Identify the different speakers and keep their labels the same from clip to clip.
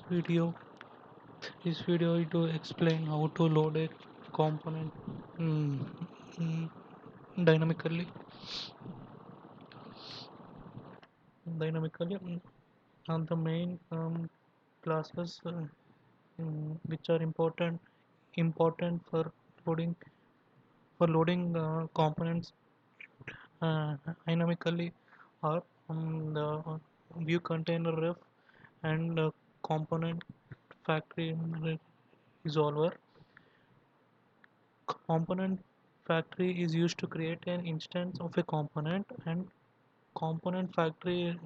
Speaker 1: video this video is to explain how to load a component mm, mm, dynamically and the main classes which are important loading for loading components dynamically are the view container ref and component factory resolver. Component factory is used to create an instance of a component, and component factory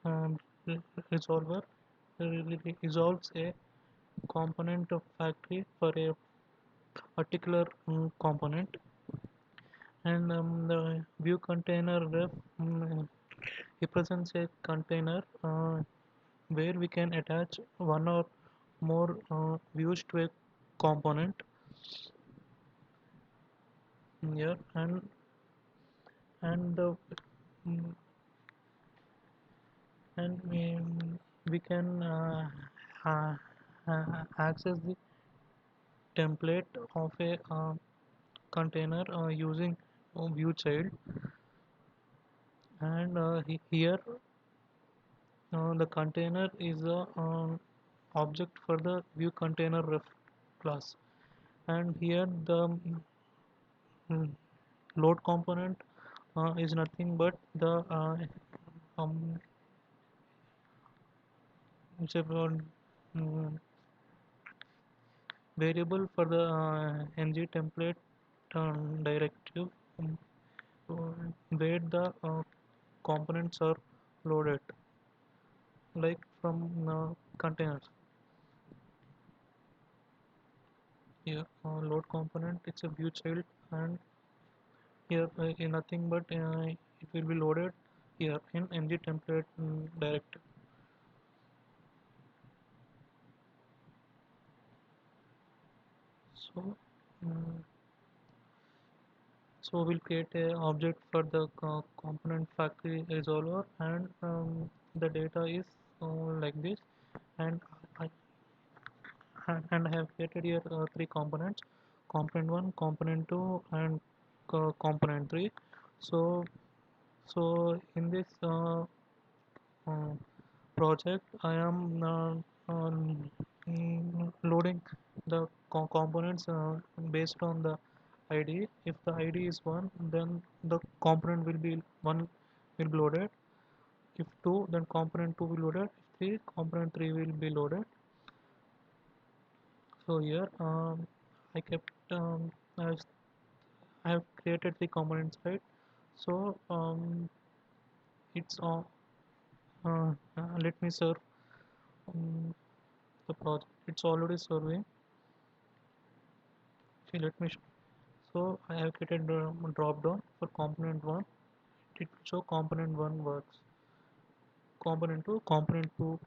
Speaker 1: um, resolver resolves a component of factory for a particular component. And the view container ref represents a container where we can attach one or more views to a component here. And the mm, and we can access the template of a container using view child. And here the container is a object for the view container ref class. And here the mm, load component is nothing but the um, it's a mm, variable for the ng template directive, um, where the components are loaded, like from containers. Here load component, it's a view child, and here nothing but it will be loaded here in ng template directive. So mm, so we'll create a object for the component factory resolver, and the data is like this. And I and I have created here three components: component 1, component 2, and component 3. So in this uh, project, I am loading the components based on the ID. If the ID is 1, then the component will be 1 will be loaded. If 2, then component 2 will be loaded. If 3, component 3 will be loaded. So here I kept I have created the components, right? So it's on let me serve um, the project. It's already serving. See, let me show. So I have created a drop down for component 1. It will show component 1 works, component 2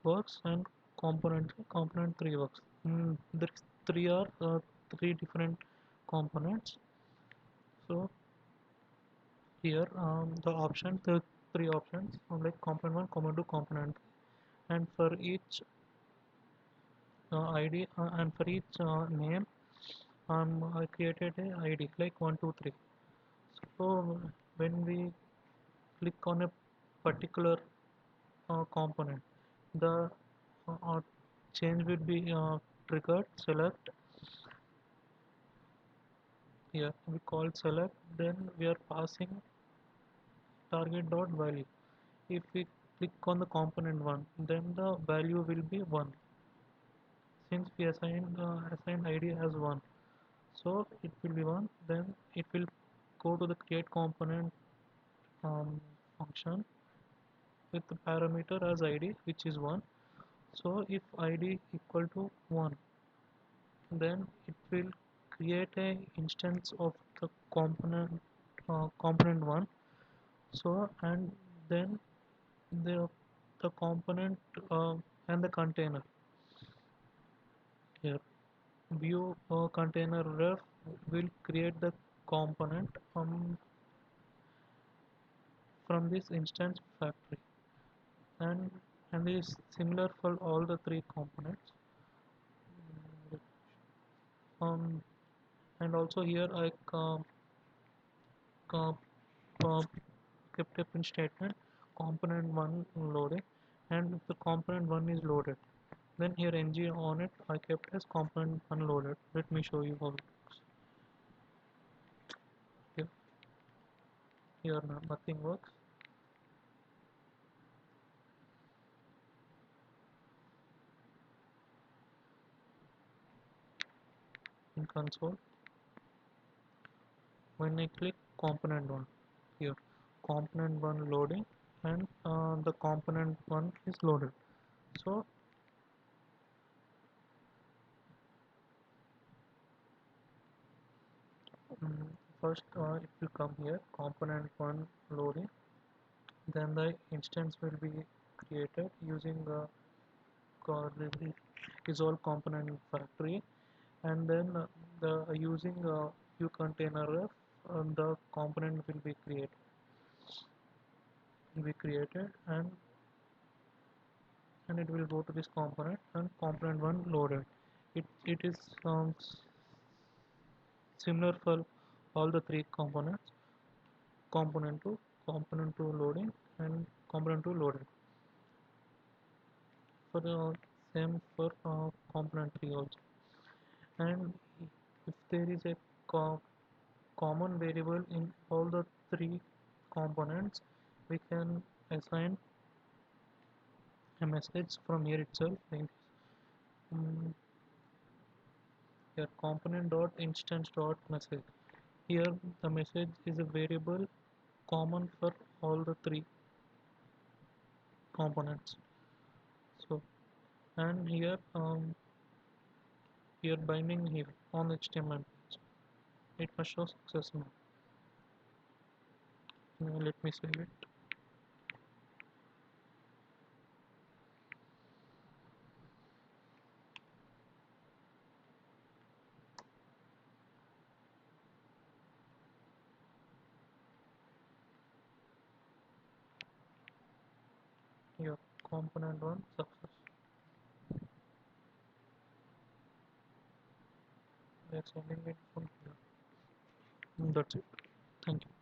Speaker 1: works, and component 3 works. There is three different components. So here the three options like component 1, component 2, component 3. And for each ID and for each name, I created a ID like 1, 2, 3. So when we click on a particular component, the change will be triggered. Select here, we call select, then we are passing target dot value. If we click on the component 1, then the value will be 1, since we assigned id as 1. So it will be 1, then it will go to the create component function with the parameter as id, which is 1. So if id equal to 1, then it will create a instance of the component 1. So and then the component and the container here, view container ref will create the component from this instance factory. and and is similar for all the three components. um, and also here I uh, uh, kept a print statement component 1 loaded, and if the component 1 is loaded, then here ng on it I kept as component unloaded. Let me show you how it works. Here, here nothing works. In console, when I click component 1, here component 1 loading, and the component 1 is loaded. So first if you come here component 1 loading, then the instance will be created using the resolve component factory, and then the using ucontainer ref, the component will be created, and it will go to this component, and component 1 loaded. It is similar for all the three components: component 2, component 2 loading, and component 2 loaded. For the same for component 3 also. And if there is a co common variable in all the three components, we can assign a message from here itself. Like, um, here component dot instance dot message. Here the message is a variable common for all the three components. So, and here binding here on HTML page, it must show success now. Now let me save it. Here component 1 success. We are sending it from here. That's it. Thank you.